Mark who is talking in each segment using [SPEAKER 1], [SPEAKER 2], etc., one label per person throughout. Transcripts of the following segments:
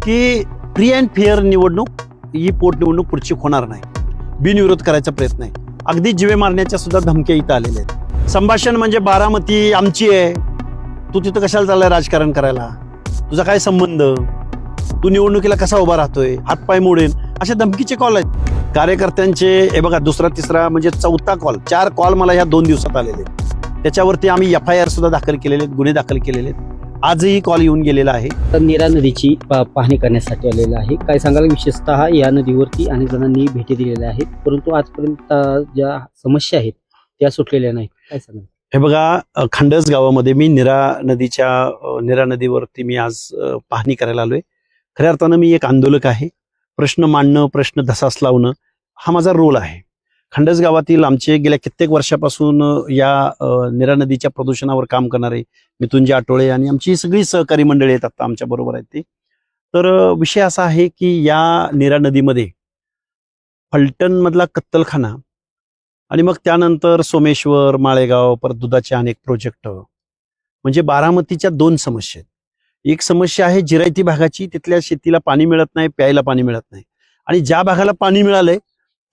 [SPEAKER 1] की free and fair निवडणूक ही पोटनिवडणूक पुढची होणार नाही. बिनविरोध करायचा प्रयत्न आहे. अगदी जिवे मारण्याच्या सुद्धा धमक्या इथं आलेल्या आहेत. संभाषण म्हणजे बारामती आमची आहे, तू तिथं कशाला चाललाय राजकारण करायला, तुझा काय संबंध, तू निवडणुकीला कसा उभा राहतोय, हातपाय मोडेन, अशा धमकीचे कॉल आहेत कार्यकर्त्यांचे. हे बघा, दुसरा तिसरा म्हणजे चौथा कॉल, 4 कॉल मला ह्या 2 दिवसात आलेले आहेत. त्याच्यावरती आम्ही FIR सुद्धा दाखल केलेले आहेत, गुन्हे दाखल केलेले आहेत. आजही कॉल येऊन गेलेला आहे.
[SPEAKER 2] नीरा नदीची पाहणी करण्यासाठी आलेला आहे. काय सांगाल, विशेषतः या नदीवरती अनेक जणांनी भेटी दिलेल्या आहेत, परंतु आजपर्यंत ज्या समस्या आहेत त्या सुटलेल्या नाहीत. काय सांगाल?
[SPEAKER 1] हे बघा, खंडस गावामध्ये मी नीरा नदीवरती मी आज पाहणी करायला आलोय. खऱ्या अर्थानं मी एक आंदोलक आहे. प्रश्न मांडणं, प्रश्न धसास लावणं हा माझा रोल आहे. खंडस गावातील आमचे गेल्या कित्येक वर्षापासून या नीरा नदीच्या प्रदूषणावर काम करणारे मिथुनजी आटोळे आणि आमची सगळी सहकारी मंडळी आहेत, आता आमच्या बरोबर आहेत ते. तर विषय असा आहे की या नीरा नदीमध्ये फलटण मधला कत्तलखाना आणि मग त्यानंतर सोमेश्वर, माळेगाव, परत दुधाचे अनेक प्रोजेक्ट, म्हणजे बारामतीच्या 2 समस्या आहेत. एक समस्या आहे जिरायती भागाची, तिथल्या शेतीला पाणी मिळत नाही, प्यायला पाणी मिळत नाही. आणि ज्या भागाला पाणी मिळालंय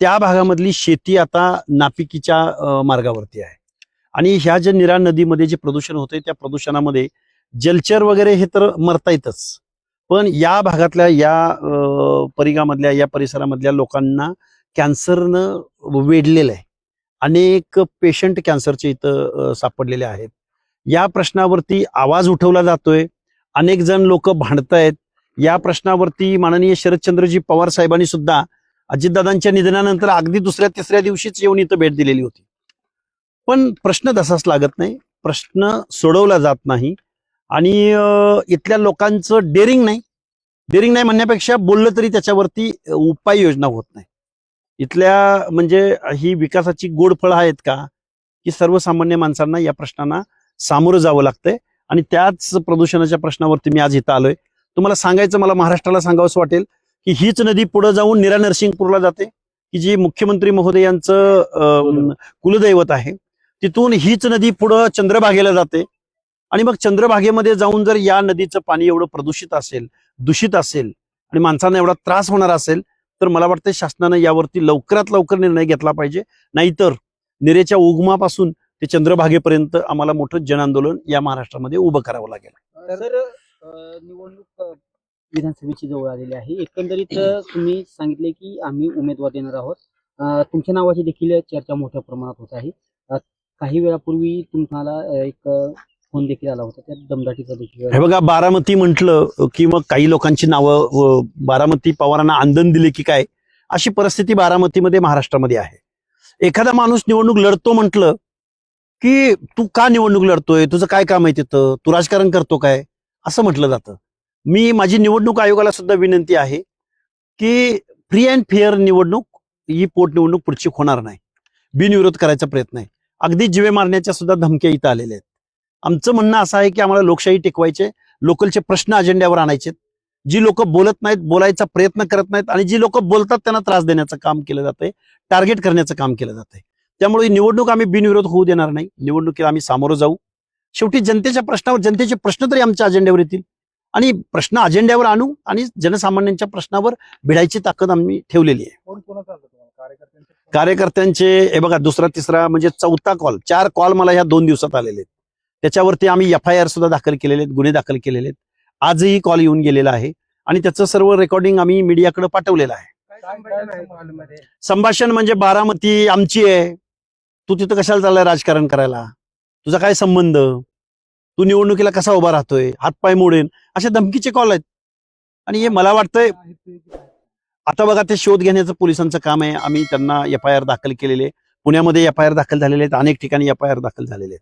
[SPEAKER 1] त्या भागामधली शेती आता नापिकीच्या मार्गावरती आहे. आणि ह्या ज्या नीरा नदीमध्ये जे प्रदूषण होतंय त्या प्रदूषणामध्ये जलचर वगैरे हे तर मरतायतच, पण या भागातल्या या परिघामधल्या या परिसरामधल्या लोकांना कॅन्सरनं वेढलेलं आहे. अनेक पेशंट कॅन्सरचे इथं सापडलेले आहेत. या प्रश्नावरती आवाज उठवला जातोय. अनेक जण लोक भांडतायत. या प्रश्नावरती माननीय शरदचंद्रजी पवार साहेबांनी सुद्धा अजितदादांच्या निधनानंतर अगदी 2ऱ्या-3ऱ्या दिवशीच येऊन इथं भेट दिलेली होती. पण प्रश्न तसाच लागत नाही, प्रश्न सोडवला जात नाही. आणि इथल्या लोकांचं डेअरिंग नाही म्हणण्यापेक्षा बोललं तरी त्याच्यावरती उपाययोजना होत नाही. इथल्या म्हणजे ही विकासाची गोड फळं आहेत का, की सर्वसामान्य माणसांना या प्रश्नांना सामोरं जावं लागतंय. आणि त्याच प्रदूषणाच्या प्रश्नावरती मी आज इथं आलोय. तुम्हाला सांगायचं, मला महाराष्ट्राला सांगावंसं वाटेल की हीच नदी पुढे जाऊन नीरा नरसिंगपूरला जाते, की जी मुख्यमंत्री महोदयांचं कुलदैवत आहे. तिथून हीच नदी पुढं चंद्रभागेला जाते. आणि मग चंद्रभागेमध्ये जाऊन जर या नदीचं पाणी एवढं प्रदूषित असेल, दूषित असेल आणि माणसांना एवढा त्रास होणार असेल, तर मला वाटतं शासनानं यावरती लवकरात लवकर निर्णय घेतला पाहिजे. नाहीतर नीरेच्या उगमापासून ते चंद्रभागेपर्यंत आम्हाला मोठं जनआंदोलन या महाराष्ट्रामध्ये उभं करावं लागेल.
[SPEAKER 2] तर निवडणूक विधानसभेची जवळ आलेली आहे. एकंदरीत तुम्ही सांगितले की आम्ही उमेदवार देणार आहोत. तुमच्या नावाची देखील चर्चा मोठ्या प्रमाणात होत आहे. काही वेळापूर्वी तुम्हाला एक फोन देखील आला होता, त्या दमदाटीचा देखील.
[SPEAKER 1] हे बघा, बारामती म्हटलं की मग काही लोकांची नावं, बारामती पवारांना आंदण दिले की काय, अशी परिस्थिती बारामतीमध्ये महाराष्ट्रामध्ये आहे. एखादा माणूस निवडणूक लढतो म्हटलं की तू का निवडणूक लढतोय, तुझं काय काम आहे तिथं, तू राजकारण करतो काय, असं म्हटलं जातं. माझी निवडणूक आयोगाला सुद्धा विनंती आहे की फ्री अँड फेअर निवडणूक ही पोटनिवडणूक पुढची होणार नाही. बिनविरोध करायचा प्रयत्न आहे. अगदी जिवे मारण्याच्या सुद्धा धमक्या इथं आलेल्या आहेत. आमचं म्हणणं असं आहे की आम्हाला लोकशाही टिकवायचे, लोकलचे प्रश्न अजेंड्यावर आणायचे. जी लोक बोलत नाहीत, बोलायचा प्रयत्न करत नाहीत, आणि जी लोक बोलतात त्यांना त्रास देण्याचं काम केलं जातंय, टार्गेट करण्याचं काम केलं जातंय. त्यामुळे निवडणूक आम्ही बिनविरोध होऊ देणार नाही. निवडणुकीला आम्ही सामोरं जाऊ. शेवटी जनतेच्या प्रश्नावर, जनतेचे प्रश्न तरी आमच्या अजेंड्यावर येतील आणि प्रश्न अजेंड्यावर आणू आणि जनसामान्यांच्या प्रश्नावर भिडायची ताकद आम्ही ठेवलेली आहे. कार्यकर्त्यांचे हे बघा, दुसरा तिसरा म्हणजे चौथा कॉल, 4 कॉल मला ह्या 2 दिवसात आलेले आहेत. त्याच्यावरती आम्ही FIR सुद्धा दाखल केलेले आहेत, गुन्हे दाखल केलेले आहेत. आजही कॉल येऊन गेलेला आहे आणि त्याचं सर्व रेकॉर्डिंग आम्ही मीडियाकडे पाठवलेलं आहे. संभाषण म्हणजे बारामती आमची आहे, तू तिथं कशाला चाललाय राजकारण करायला, तुझा काय संबंध, तू निवडणुकीला कसा उभा राहतोय, हातपाय मोडेन, अशा धमकीचे कॉल आहेत. आणि हे मला वाटतंय आता बघा, ते शोध घेण्याचं पोलिसांचं काम आहे. आम्ही त्यांना FIR दाखल केलेले, पुण्यामध्ये FIR दाखल झालेले आहेत, अनेक ठिकाणी FIR दाखल झालेले आहेत.